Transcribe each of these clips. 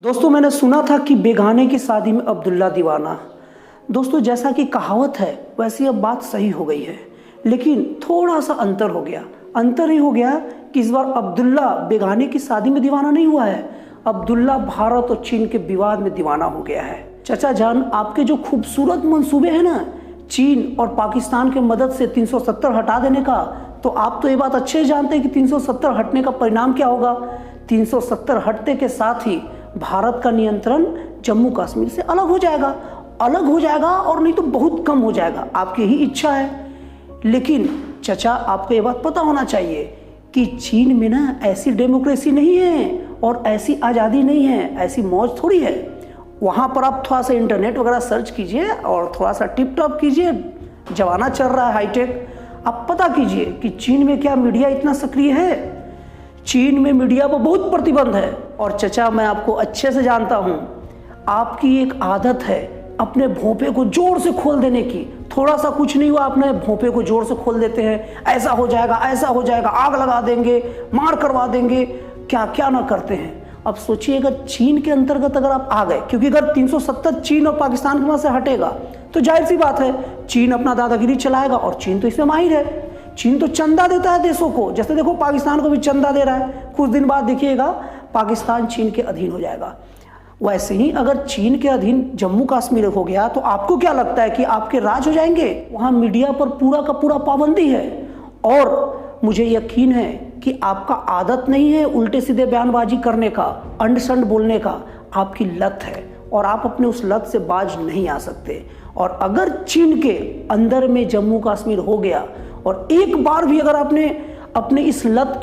दोस्तों मैंने सुना था कि बेगाने की शादी में अब्दुल्ला दीवाना। दोस्तों जैसा कि कहावत है वैसी अब बात सही हो गई है, लेकिन थोड़ा सा अंतर हो गया। अंतर ही हो गया कि इस बार अब्दुल्ला बेगाने की शादी में दीवाना नहीं हुआ है, अब्दुल्ला भारत और चीन के विवाद में दीवाना हो गया है। चाचा जान, आपके जो खूबसूरत मंसूबे हैं ना चीन और पाकिस्तान के मदद से 370 हटा देने का, तो आप तो ये बात अच्छे जानते हैं कि 370 हटने का परिणाम क्या होगा। 370 हटने के साथ ही भारत का नियंत्रण जम्मू कश्मीर से अलग हो जाएगा और नहीं तो बहुत कम हो जाएगा। आपकी ही इच्छा है, लेकिन चचा आपको ये बात पता होना चाहिए कि चीन में ना ऐसी डेमोक्रेसी नहीं है और ऐसी आज़ादी नहीं है, ऐसी मौज थोड़ी है। वहाँ पर आप थोड़ा सा इंटरनेट वगैरह सर्च कीजिए और थोड़ा सा टिप टॉप कीजिए, जमाना चल रहा है हाईटेक। आप पता कीजिए कि चीन में क्या मीडिया इतना सक्रिय है। चीन में मीडिया पर बहुत प्रतिबंध है। और चचा मैं आपको अच्छे से जानता हूँ, आपकी एक आदत है अपने भोंपे को जोर से खोल देने की। थोड़ा सा कुछ नहीं हुआ, अपने भोंपे को जोर से खोल देते हैं, ऐसा हो जाएगा, आग लगा देंगे, मार करवा देंगे, क्या क्या ना करते हैं। अब सोचिए अगर चीन के अंतर्गत अगर आप आ गए, क्योंकि अगर 370 चीन और पाकिस्तान के वहाँ से हटेगा तो जाहिर सी बात है चीन अपना दादागिरी चलाएगा, और चीन तो इसमें माहिर है। चीन तो चंदा देता है देशों को, जैसे देखो पाकिस्तान को भी चंदा दे रहा है। कुछ दिन बाद देखिएगा पाकिस्तान चीन के अधीन हो जाएगा। वैसे ही अगर चीन के अधीन जम्मू कश्मीर हो गया तो आपको क्या लगता है कि आपके राज हो जाएंगे? वहाँ मीडिया पर पूरा का पूरा पाबंदी है, और मुझे यकीन है कि आपका आदत नहीं है उल्टे सीधे बयानबाजी करने का, अंड संड बोलने का, आपकी लत है और आप अपने उस लत से बाज नहीं आ सकते। और अगर चीन के अंदर में जम्मू कश्मीर हो गया और एक बार भी अगर आपने अपने इस लत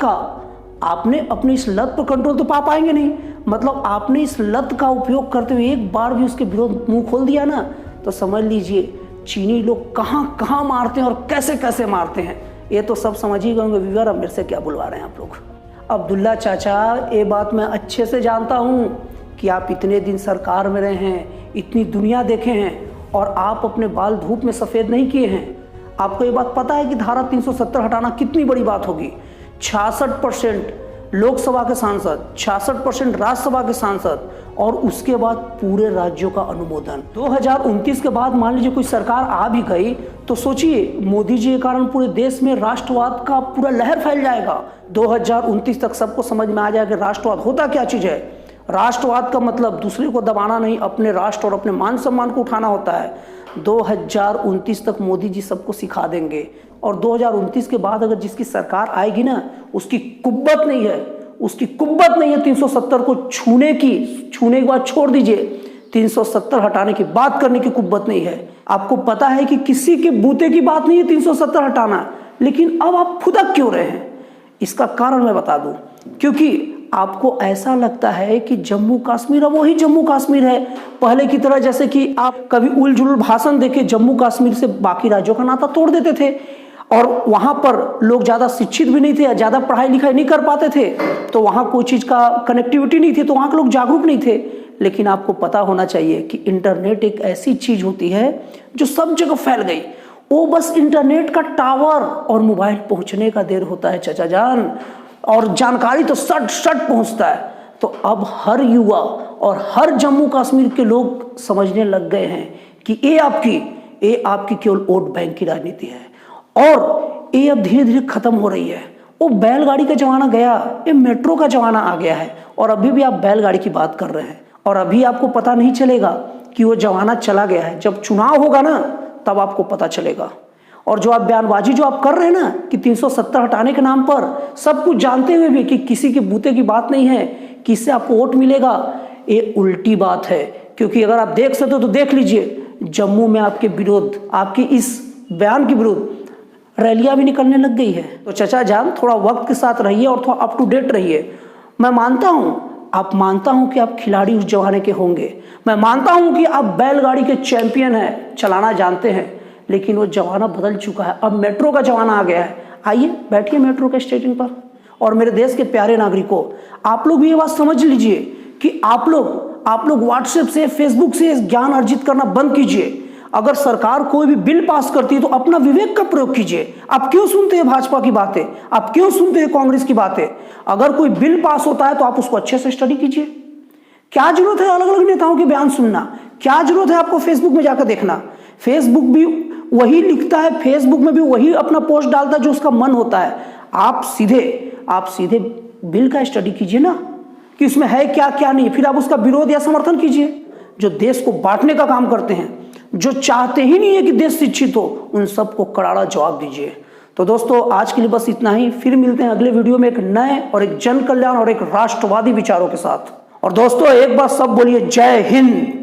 पर कंट्रोल तो पा पाएंगे नहीं, मतलब आपने इस लत का उपयोग करते हुए एक बार भी उसके विरोध मुंह खोल दिया ना, तो समझ लीजिए चीनी लोग कहाँ कहाँ मारते हैं और कैसे कैसे मारते हैं, ये तो सब समझ ही गए होंगे। व्यूअर, अब मेरे से क्या बुलवा रहे हैं आप लोग। अब्दुल्ला चाचा, ये बात मैं अच्छे से जानता हूँ कि आप इतने दिन सरकार में रहे हैं, इतनी दुनिया देखे हैं, और आप अपने बाल धूप में सफ़ेद नहीं किए हैं। आपको ये बात पता है कि धारा 370 हटाना कितनी बड़ी बात होगी। 66% लोकसभा के सांसद, 66% राज्यसभा के सांसद, और उसके बाद पूरे राज्यों का अनुमोदन। 2029 के बाद मान लीजिए कोई सरकार आ भी गई तो सोचिए मोदी जी के कारण पूरे देश में राष्ट्रवाद का पूरा लहर फैल जाएगा। 2029 तक सबको समझ में आ जाएगा कि राष्ट्रवाद होता क्या चीज़ है। राष्ट्रवाद का मतलब दूसरे को दबाना नहीं, अपने राष्ट्र और अपने मान सम्मान को उठाना होता है। 2029 तक मोदी जी सबको सिखा देंगे, और 2029 के बाद अगर जिसकी सरकार आएगी ना, उसकी कुव्वत नहीं है 370 को छूने के बाद छोड़ दीजिए, 370 हटाने की बात करने की कुव्वत नहीं है। आपको पता है कि किसी के बूते की बात नहीं है 370 हटाना, लेकिन अब आप फुदक क्यों रहे हैं? इसका कारण मैं बता दूं, क्योंकि आपको ऐसा लगता है कि जम्मू कश्मीर अब वही जम्मू कश्मीर है पहले की तरह, जैसे कि आप कभी उल जुलूल भाषण देके जम्मू कश्मीर से बाकी राज्यों का नाता तोड़ देते थे, और वहाँ पर लोग ज़्यादा शिक्षित भी नहीं थे, ज़्यादा पढ़ाई लिखाई नहीं कर पाते थे, तो वहाँ कोई चीज़ का कनेक्टिविटी नहीं थी, तो वहाँ के लोग जागरूक नहीं थे। लेकिन आपको पता होना चाहिए कि इंटरनेट एक ऐसी चीज़ होती है जो सब जगह फैल गई। वो बस इंटरनेट का टावर और मोबाइल पहुँचने का देर होता है चाचा जान, और जानकारी तो सट पहुंचता है। तो अब हर युवा और हर जम्मू कश्मीर के लोग समझने लग गए हैं कि ये आपकी केवल वोट बैंक की राजनीति है, और ये अब धीरे धीरे खत्म हो रही है। वो बैलगाड़ी का जमाना गया, ये मेट्रो का जमाना आ गया है, और अभी भी आप बैलगाड़ी की बात कर रहे हैं, और अभी आपको पता नहीं चलेगा कि वो जमाना चला गया है। जब चुनाव होगा ना तब आपको पता चलेगा। और जो आप बयानबाजी जो आप कर रहे हैं ना कि 370 हटाने के नाम पर, सब कुछ जानते हुए भी कि किसी के बूते की बात नहीं है कि इससे आपको वोट मिलेगा, ये उल्टी बात है। क्योंकि अगर आप देख सकते हो तो देख लीजिए, जम्मू में आपके विरोध, आपके इस बयान के विरुद्ध रैलियां भी निकलने लग गई है। तो चचा जान, थोड़ा वक्त के साथ रहिए और थोड़ा अप टू डेट रहिए। मैं मानता हूँ कि आप खिलाड़ी उस जमाने के होंगे, मैं मानता हूँ कि आप बैलगाड़ी के चैंपियन हैं, चलाना जानते हैं, लेकिन वो जमाना बदल चुका है। अब मेट्रो का जमाना आ गया है। आइए बैठिए मेट्रो के स्टेशन पर। और मेरे देश के प्यारे नागरिकों, आप लोग भी ये बात समझ लीजिए कि आप लोग व्हाट्सएप से, फेसबुक से ज्ञान अर्जित करना बंद कीजिए। अगर सरकार कोई भी बिल पास करती है तो अपना विवेक का प्रयोग कीजिए। आप क्यों सुनते हैं भाजपा की बातें, आप क्यों सुनते हैं कांग्रेस की बातें? अगर कोई बिल पास होता है तो आप उसको अच्छे से स्टडी कीजिए। क्या जरूरत है अलग अलग नेताओं के बयान सुनना? क्या जरूरत है आपको फेसबुक में जाकर देखना? फेसबुक भी वही लिखता है, फेसबुक में भी वही अपना पोस्ट डालता है जो उसका मन होता है। आप सीधे बिल का स्टडी कीजिए ना कि उसमें है क्या क्या नहीं, फिर आप उसका विरोध या समर्थन कीजिए। जो देश को बांटने का काम करते हैं, जो चाहते ही नहीं है कि देश शिक्षित हो, उन सबको करारा जवाब दीजिए। तो दोस्तों आज के लिए बस इतना ही, फिर मिलते हैं अगले वीडियो में एक नए और एक जन कल्याण और एक राष्ट्रवादी विचारों के साथ। और दोस्तों एक बार सब बोलिए जय हिंद।